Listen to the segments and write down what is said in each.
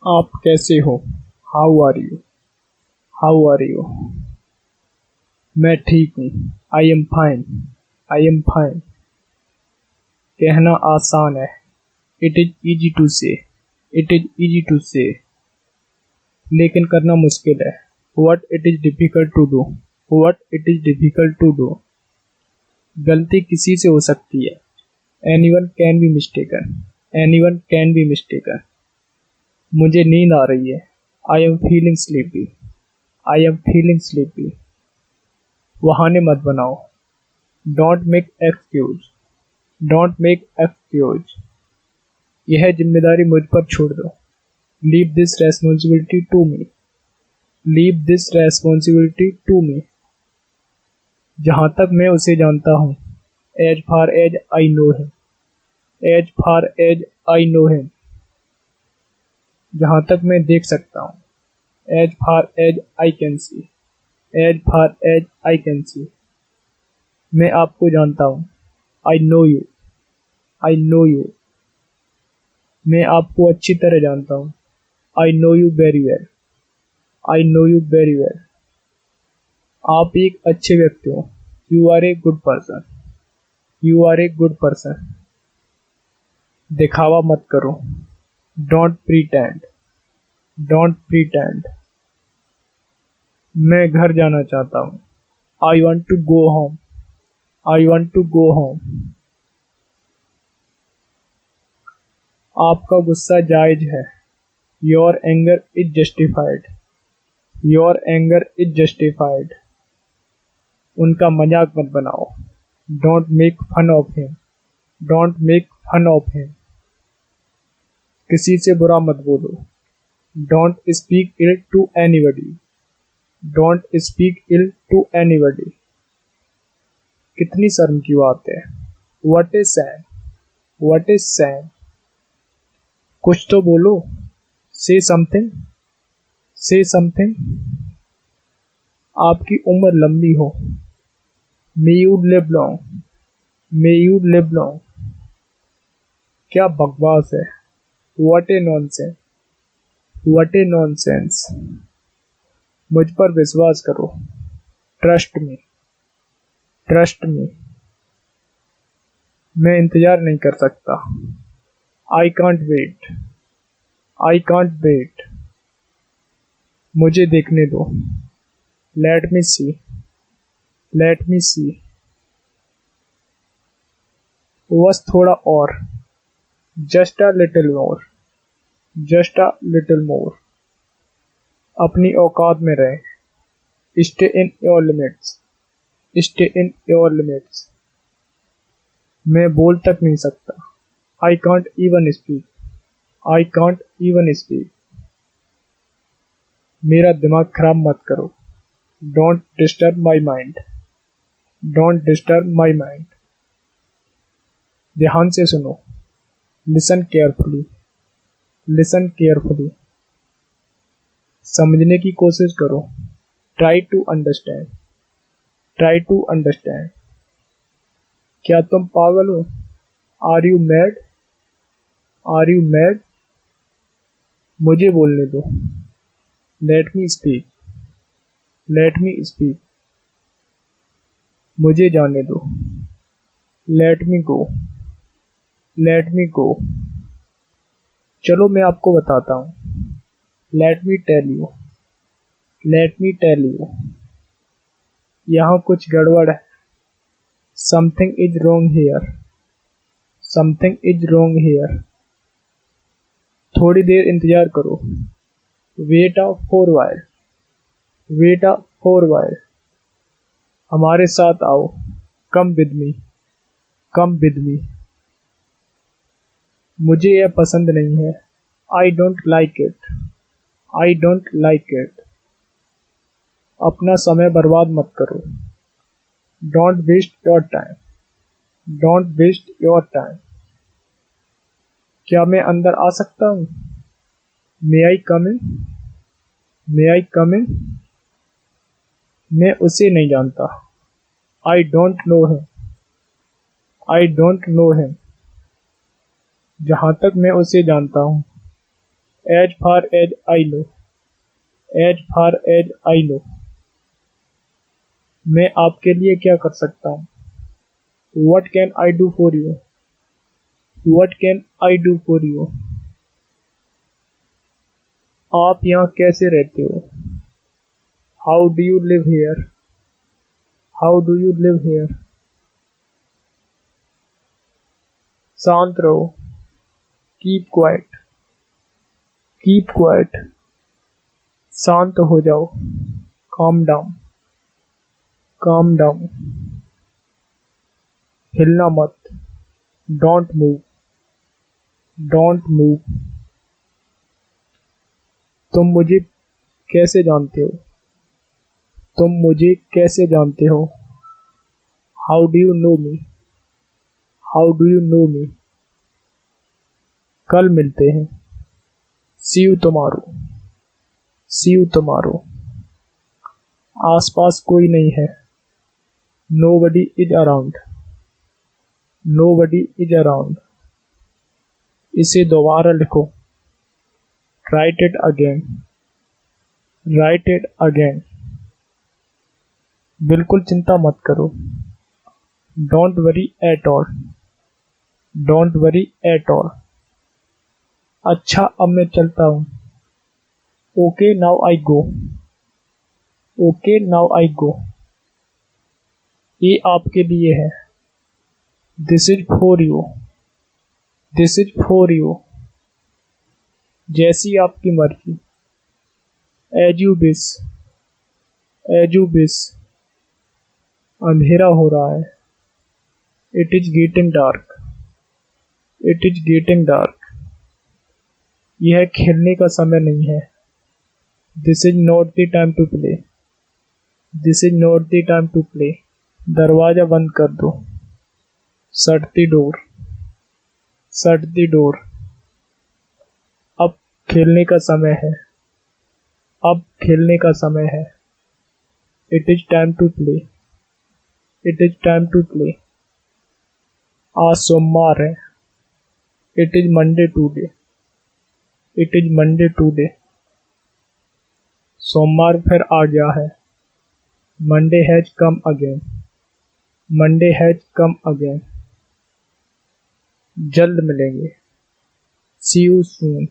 आप कैसे हो? How are you? How are you? मैं ठीक हूँ। I am fine. I am fine. कहना आसान है। It is easy to say. It is easy to say. लेकिन करना मुश्किल है। What it is difficult to do. What it is difficult to do. गलती किसी से हो सकती है। Anyone can be mistaken. Anyone can be mistaken. मुझे नींद आ रही है। I am feeling sleepy. I am feeling sleepy. बहाने मत बनाओ। Don't make excuse. Don't make excuse. यह जिम्मेदारी मुझ पर छोड़ दो। Leave this responsibility to me. Leave this responsibility to me. जहां तक मैं उसे जानता हूँ। As far as I know him. As far as I know him. जहां तक मैं देख सकता हूँ। As far as I can see. As far as I can see. मैं आपको जानता हूँ। I know you. I know you. मैं आपको अच्छी तरह जानता हूँ। I know you very well. I know you very well. आप एक अच्छे व्यक्ति हो। You are a good person. You are a good person. दिखावा मत करो। Don't pretend. Don't pretend. मैं घर जाना चाहता हूँ। I want to go home. I want to go home. आपका गुस्सा जायज है। Your anger is justified. Your anger is justified. उनका मजाक मत बनाओ। Don't make fun of him. Don't make fun of him. किसी से बुरा मत बोलो। Don't speak ill to anybody. Don't speak ill to anybody. कितनी शर्म की बात है। What is sad. What is sad. कुछ तो बोलो। से समथिंग। से समथिंग। आपकी उम्र लंबी हो। May you live long. May you live long. क्या बकवास है। What a nonsense. What a nonsense. मुझ पर विश्वास करो। Trust me. Trust me. मैं इंतजार नहीं कर सकता। I can't wait. I can't wait. मुझे देखने दो। Let me see. Let me see. बस थोड़ा और। Just a little more. Just a little more. अपनी औकात में रहे। Stay in your limits. Stay in your limits. मैं बोल तक नहीं सकता। I can't even speak. I can't even speak. मेरा दिमाग खराब मत करो। Don't disturb my mind. Don't disturb my mind. ध्यान से सुनो। Listen carefully. Listen carefully. समझने की कोशिश करो। Try to understand. Try to understand. क्या तुम पागल हो? Are you mad? Are you mad? मुझे बोलने दो। Let me speak. Let me speak. मुझे जाने दो। लेट मी गो। Late me go. चलो मैं आपको बताता हूँ। Let me tell you. Let me tell you. यहाँ कुछ गड़बड़ है। Something is wrong here. Something is wrong here. थोड़ी देर इंतजार करो। Wait a for while. Wait a for while. हमारे साथ आओ। Come with me. Come with me. मुझे यह पसंद नहीं है। I don't like it. I don't like it. अपना समय बर्बाद मत करो। Don't waste your time. Don't waste your time. क्या मैं अंदर आ सकता हूँ? मे आई कम इन? मे आई कम इन? मैं उसे नहीं जानता। I don't know him. I don't know him. जहां तक मैं उसे जानता हूँ। As far as I know, as far as I know. मैं आपके लिए क्या कर सकता हूँ? What can I do for you? What can I do for you? आप यहाँ कैसे रहते हो? How do you live here? How do you live here? शांत रहो। Keep quiet. Keep quiet. शांत हो जाओ। Calm down. Calm down. हिलना मत। Don't move. Don't move. तुम मुझे कैसे जानते हो? तुम मुझे कैसे जानते हो? How do you know me? How do you know me? कल मिलते हैं। See you tomorrow. See you tomorrow. आसपास कोई नहीं है। Nobody is around. Nobody is around. इसे दोबारा लिखो। Write it again. Write it again. बिल्कुल चिंता मत करो। Don't worry at all. Don't worry at all. अच्छा अब मैं चलता हूँ। Okay now I go. Okay now I go. ये आपके लिए है। This is for you. This is for you. जैसी आपकी मर्जी। As you wish. As you wish. अंधेरा हो रहा है। It is getting dark. It is getting dark. यह खेलने का समय नहीं है। This is not the time to play. This is not the time to play. दरवाजा बंद कर दो। Shut the door. Shut the door. अब खेलने का समय है। अब खेलने का समय है। It is time to play. It is time to play. आज सोमवार है। It is Monday today. It is Monday today. सोमवार फिर आ गया है। Monday has come again. Monday has come again. जल्द मिलेंगे। See you soon.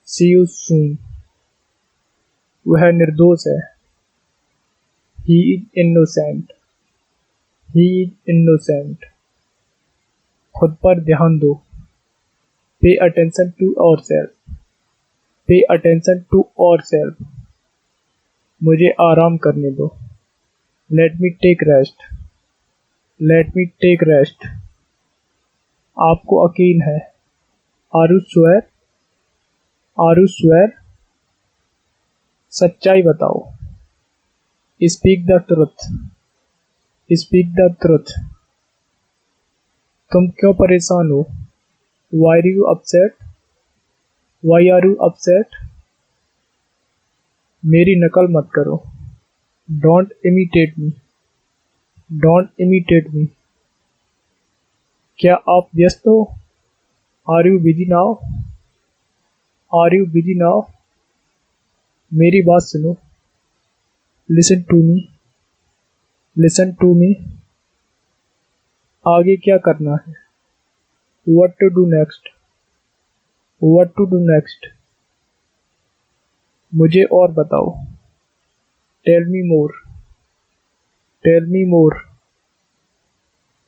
See you soon. वह निर्दोष है। He is innocent. He is innocent. खुद पर ध्यान दो। Pay attention to yourself. Pay attention to yourself. मुझे आराम करने दो। Let me take rest. Let me take rest. आपको यकीन है। Are you sure? Are you sure? सच्चाई बताओ। Speak the truth. Speak the truth. तुम क्यों परेशान हो? Why are you upset? Why are you upset? मेरी नकल मत करो। Don't imitate me. Don't imitate me. क्या आप व्यस्त हो? Are you busy now? Are you busy now? मेरी बात सुनो। Listen to me. Listen to me. आगे क्या करना है? What to do next? What to do next? मुझे और बताओ। Tell me more. Tell me more.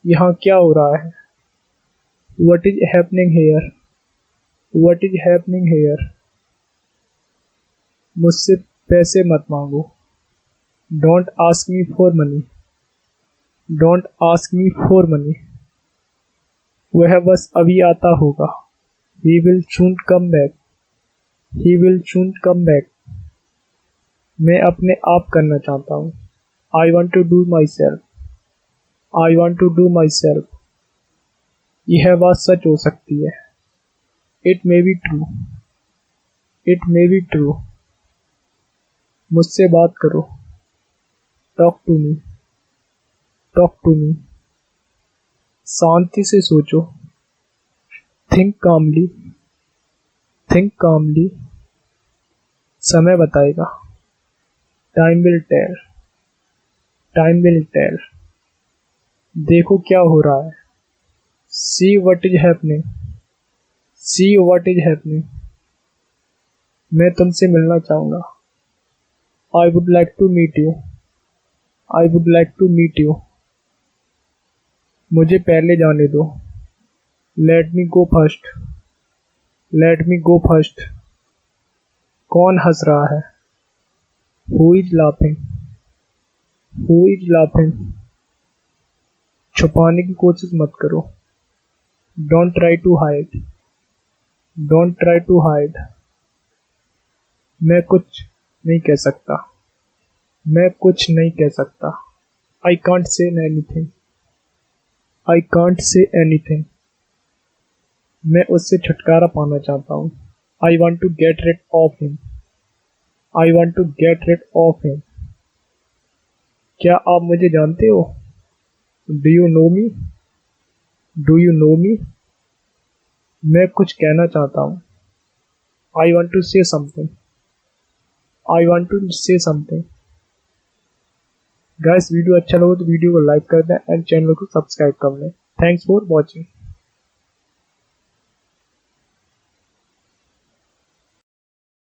यहाँ क्या हो रहा है? What is happening here? What is happening here? मुझसे पैसे मत मांगो। Don't ask me for money. Don't ask me for money. वह बस अभी आता होगा। He will soon come back. He will soon come back. मैं अपने आप करना चाहता हूँ। I want to do myself. I want to do myself. यह बात सच हो सकती है। It may be true. It may be true. मुझसे बात करो। Talk to me. Talk to me. शांति से सोचो। Think calmly. थिंक कामली, समय बताएगा। Time will tell, time will tell, देखो क्या हो रहा है। See what is happening, see what is happening, मैं तुमसे मिलना चाहूँगा। I would like to meet you, I would like to meet you, मुझे पहले जाने दो। Let me go first, let me go first, कौन हंस रहा है। Who is laughing, who is laughing, छुपाने की कोशिश मत करो। Don't try to hide, don't try to hide, मैं कुछ नहीं कह सकता, मैं कुछ नहीं कह सकता। I can't say anything, I can't say anything, मैं उससे छुटकारा पाना चाहता हूँ। I want to get rid of him, I want to get rid of him, क्या आप मुझे जानते हो। Do you know me, do you know me, मैं कुछ कहना चाहता हूँ। I want to say something, I want to say something. Guys video अच्छा लगे तो वीडियो को लाइक कर दें एंड चैनल को सब्सक्राइब कर लें। Thanks for watching.